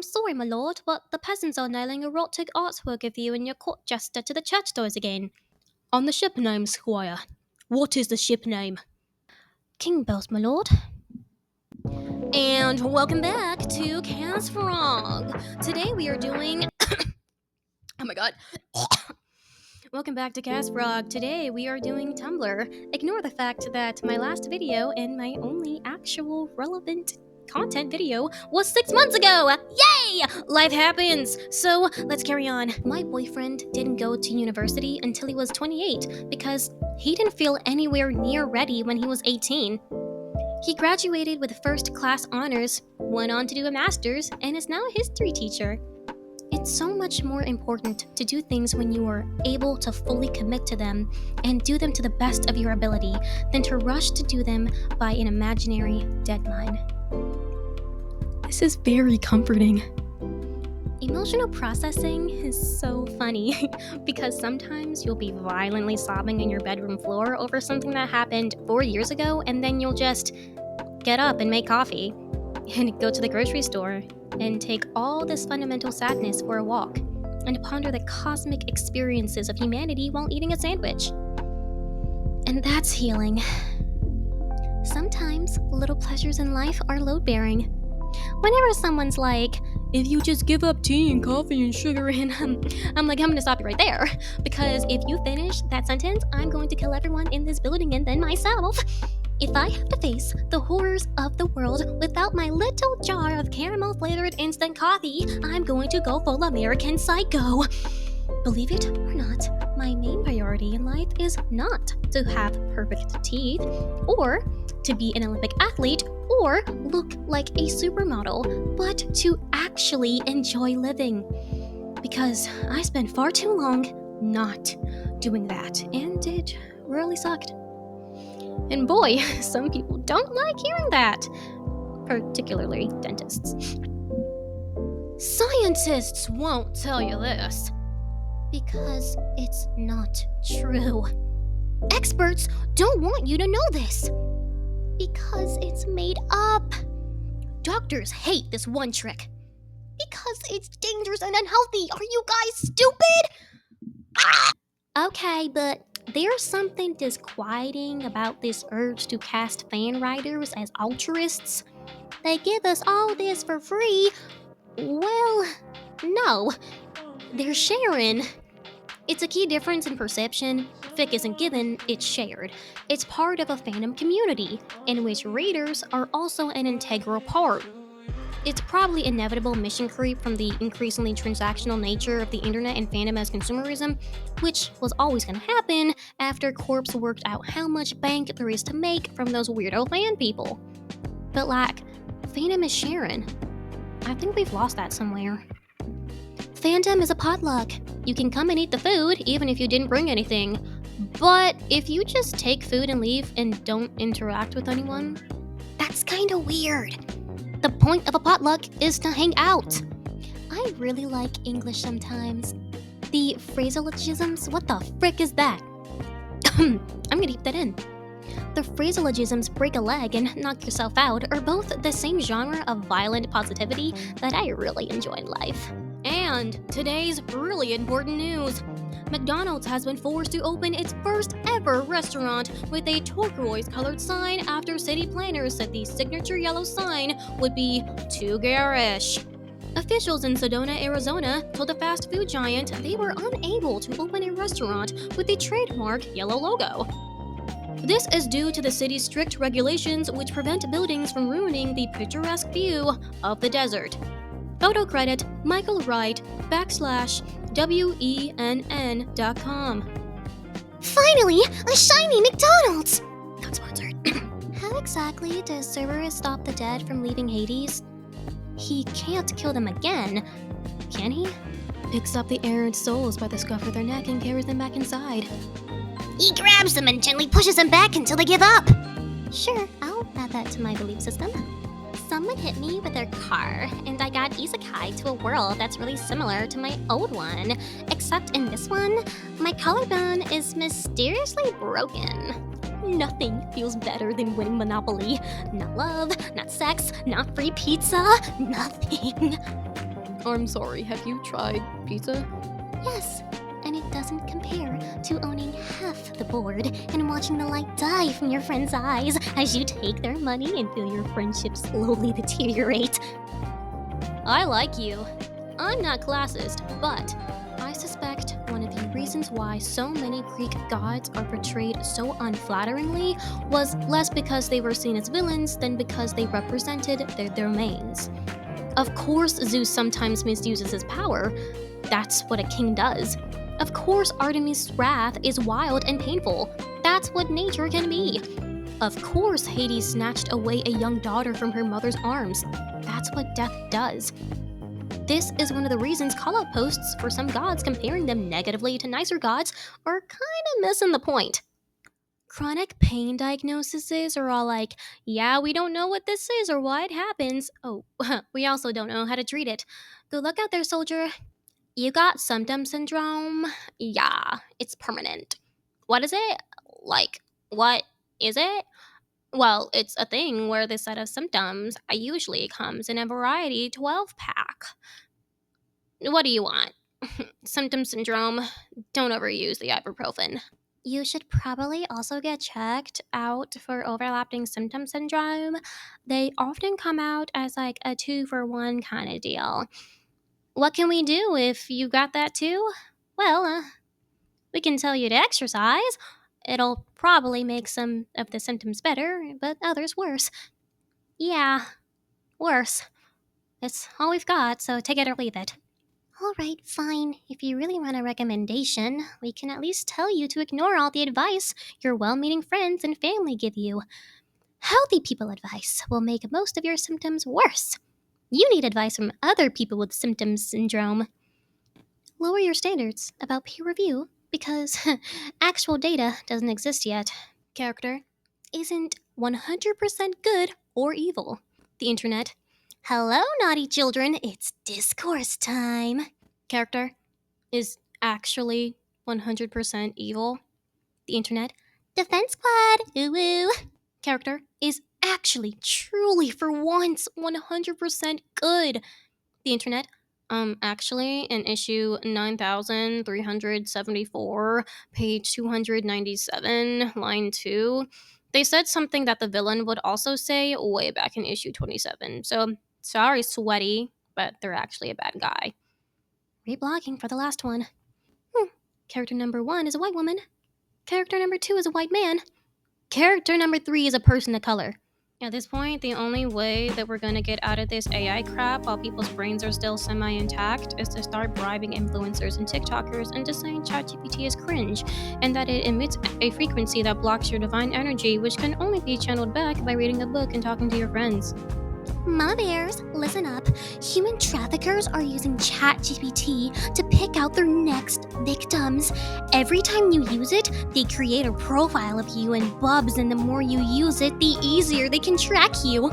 I'm sorry, my lord, but the peasants are nailing erotic artwork of you and your court jester to the church doors again. On the ship name, squire. What is the ship name? Kinglebells, my lord. And welcome back to Cast Frog. Today we are doing... oh my god. Welcome back to Cast Frog. Today we are doing Tumblr. Ignore the fact that my last video and my only actual relevant content video was 6 months ago. Yay! Life happens. So let's carry on. My boyfriend didn't go to university until he was 28 because he didn't feel anywhere near ready when he was 18. He graduated with first class honors, went on to do a master's, and is now a history teacher. It's so much more important to do things when you are able to fully commit to them and do them to the best of your ability than to rush to do them by an imaginary deadline. This is very comforting. Emotional processing is so funny because sometimes you'll be violently sobbing in your bedroom floor over something that happened 4 years ago, and then you'll just get up and make coffee and go to the grocery store and take all this fundamental sadness for a walk and ponder the cosmic experiences of humanity while eating a sandwich. And that's healing. Sometimes little pleasures in life are load-bearing. Whenever someone's like, if you just give up tea and coffee and sugar, and I'm like, I'm gonna stop you right there. Because if you finish that sentence, I'm going to kill everyone in this building and then myself. If I have to face the horrors of the world without my little jar of caramel-flavored instant coffee, I'm going to go full American Psycho. Believe it or not, my main priority in life is not to have perfect teeth, or to be an Olympic athlete, or look like a supermodel, but to actually enjoy living. Because I spent far too long not doing that, and it really sucked. And boy, some people don't like hearing that, particularly dentists. Scientists won't tell you this, because it's not true. Experts don't want you to know this, because it's made up. Doctors hate this one trick, because it's dangerous and unhealthy. Are you guys stupid? Okay, but there's something disquieting about this urge to cast fan writers as altruists. They give us all this for free. Well, no, they're sharing. It's a key difference in perception. Fic isn't given, it's shared. It's part of a fandom community, in which readers are also an integral part. It's probably inevitable mission creep from the increasingly transactional nature of the internet and fandom as consumerism, which was always going to happen after Corpse worked out how much bank there is to make from those weirdo fan people. But fandom is sharing. I think we've lost that somewhere. Fandom is a potluck. You can come and eat the food, even if you didn't bring anything. But if you just take food and leave and don't interact with anyone, that's kinda weird. The point of a potluck is to hang out. I really like English sometimes. The phraseologisms, what the frick is that? I'm gonna keep that in. The phraseologisms break a leg and knock yourself out are both the same genre of violent positivity that I really enjoy in life. And today's really important news. McDonald's has been forced to open its first ever restaurant with a turquoise-colored sign after city planners said the signature yellow sign would be too garish. Officials in Sedona, Arizona told the fast food giant they were unable to open a restaurant with the trademark yellow logo. This is due to the city's strict regulations which prevent buildings from ruining the picturesque view of the desert. Photo credit Michael Wright /WENN.com. Finally, a shiny McDonald's! Not sponsored. How exactly does Cerberus stop the dead from leaving Hades? He can't kill them again, can he? Picks up the errant souls by the scruff of their neck and carries them back inside. He grabs them and gently pushes them back until they give up. Sure, I'll add that to my belief system. Someone hit me with their car, and I got isekai to a world that's really similar to my old one. Except in this one, my collarbone is mysteriously broken. Nothing feels better than winning Monopoly. Not love, not sex, not free pizza, nothing. I'm sorry, have you tried pizza? Yes, and it doesn't compare to owning half the board and watching the light die from your friend's eyes as you take their money and feel your friendship slowly deteriorate. I like you. I'm not classist, but I suspect one of the reasons why so many Greek gods are portrayed so unflatteringly was less because they were seen as villains than because they represented their domains. Of course, Zeus sometimes misuses his power. That's what a king does. Of course, Artemis' wrath is wild and painful. That's what nature can be. Of course, Hades snatched away a young daughter from her mother's arms. That's what death does. This is one of the reasons call-out posts for some gods comparing them negatively to nicer gods are kinda missing the point. Chronic pain diagnoses are all like, yeah, we don't know what this is or why it happens. Oh, we also don't know how to treat it. Good luck out there, soldier. You got symptom syndrome? Yeah, it's permanent. What is it? Like, what is it? Well, it's a thing where the set of symptoms usually comes in a variety 12 pack. What do you want? Symptom syndrome. Don't overuse the ibuprofen. You should probably also get checked out for overlapping symptom syndrome. They often come out as like a 2-for-1 kind of deal. What can we do if you got that too? Well, we can tell you to exercise. It'll probably make some of the symptoms better, but others worse. Yeah, worse. It's all we've got, so take it or leave it. Alright, fine. If you really want a recommendation, we can at least tell you to ignore all the advice your well meaning friends and family give you. Healthy people advice will make most of your symptoms worse. You need advice from other people with symptom syndrome. Lower your standards about peer review because actual data doesn't exist yet. Character isn't 100% good or evil. The internet. Hello, naughty children, it's discourse time. Character is actually 100% evil. The internet. Defense squad, ooh ooh. Character is actually, truly, for once, 100% good. The internet. Actually, in issue 9374, page 297, line 2, they said something that the villain would also say way back in issue 27. So, sorry, sweaty, but they're actually a bad guy. Reblogging for the last one. Character number 1 is a white woman. Character number 2 is a white man. Character number 3 is a person of color. At this point, the only way that we're gonna get out of this AI crap while people's brains are still semi-intact is to start bribing influencers and TikTokers into saying ChatGPT is cringe and that it emits a frequency that blocks your divine energy, which can only be channeled back by reading a book and talking to your friends. Mama bears, listen up. Human traffickers are using ChatGPT to pick out their next victims. Every time you use it, they create a profile of you and bubs, and the more you use it, the easier they can track you.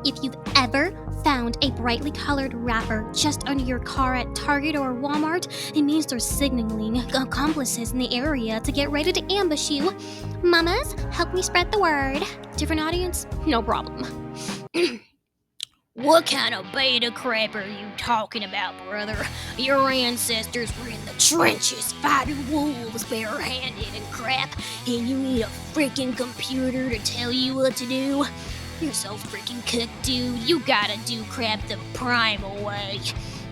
If you've ever found a brightly colored wrapper just under your car at Target or Walmart, it means they're signaling accomplices in the area to get ready to ambush you. Mamas, help me spread the word. Different audience? No problem. What kind of beta crap are you talking about, brother? Your ancestors were in the trenches fighting wolves barehanded and crap, and you need a freaking computer to tell you what to do? You're so freaking cooked, dude. You gotta do crap the primal way.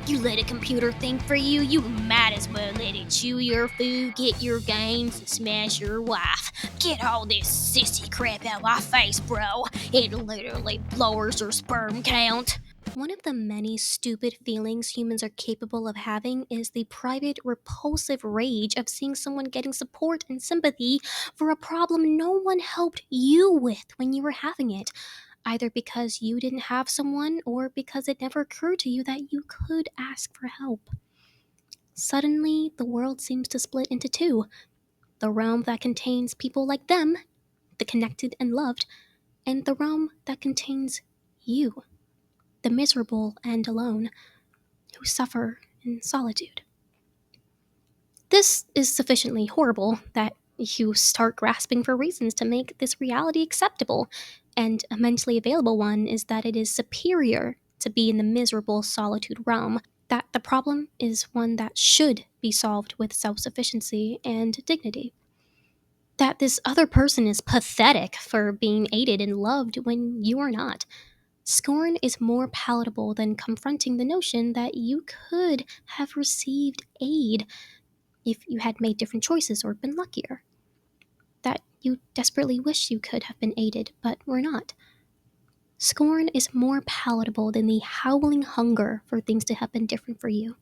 You let a computer think for you, you might as well let it chew your food, get your gains, and smash your wife. Get all this sissy crap out my face, bro. It literally lowers your sperm count. One of the many stupid feelings humans are capable of having is the private, repulsive rage of seeing someone getting support and sympathy for a problem no one helped you with when you were having it, either because you didn't have someone or because it never occurred to you that you could ask for help. Suddenly, the world seems to split into two: the realm that contains people like them, the connected and loved, and the realm that contains you, the miserable and alone, who suffer in solitude. This is sufficiently horrible that you start grasping for reasons to make this reality acceptable, and a mentally available one is that it is superior to be in the miserable solitude realm. That the problem is one that should be solved with self sufficiency and dignity. That this other person is pathetic for being aided and loved when you are not. Scorn is more palatable than confronting the notion that you could have received aid if you had made different choices or been luckier. That you desperately wish you could have been aided, but were not. Scorn is more palatable than the howling hunger for things to have been different for you.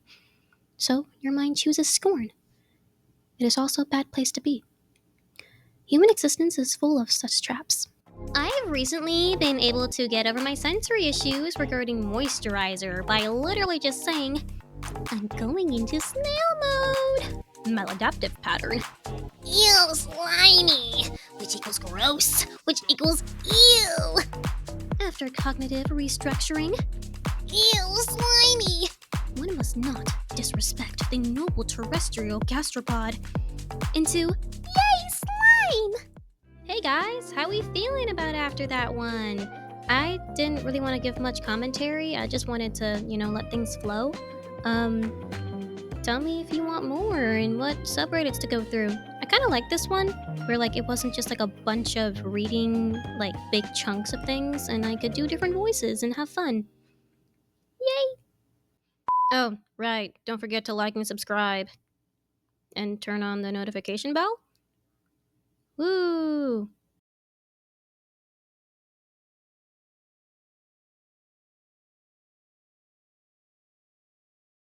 So your mind chooses scorn. It is also a bad place to be. Human existence is full of such traps. I've recently been able to get over my sensory issues regarding moisturizer by literally just saying, I'm going into snail mode. Maladaptive pattern. Ew, slimy. Which equals gross. Which equals ew. After cognitive restructuring. Ew, slimy. One must not disrespect the noble terrestrial gastropod. Into, yay, slime! Hey guys, how we feeling about after that one? I didn't really want to give much commentary. I just wanted to, let things flow. Tell me if you want more and what subreddits to go through. I kind of like this one, where it wasn't just a bunch of reading big chunks of things, and I could do different voices and have fun. Yay! Oh, right. Don't forget to like and subscribe. And turn on the notification bell? Woo!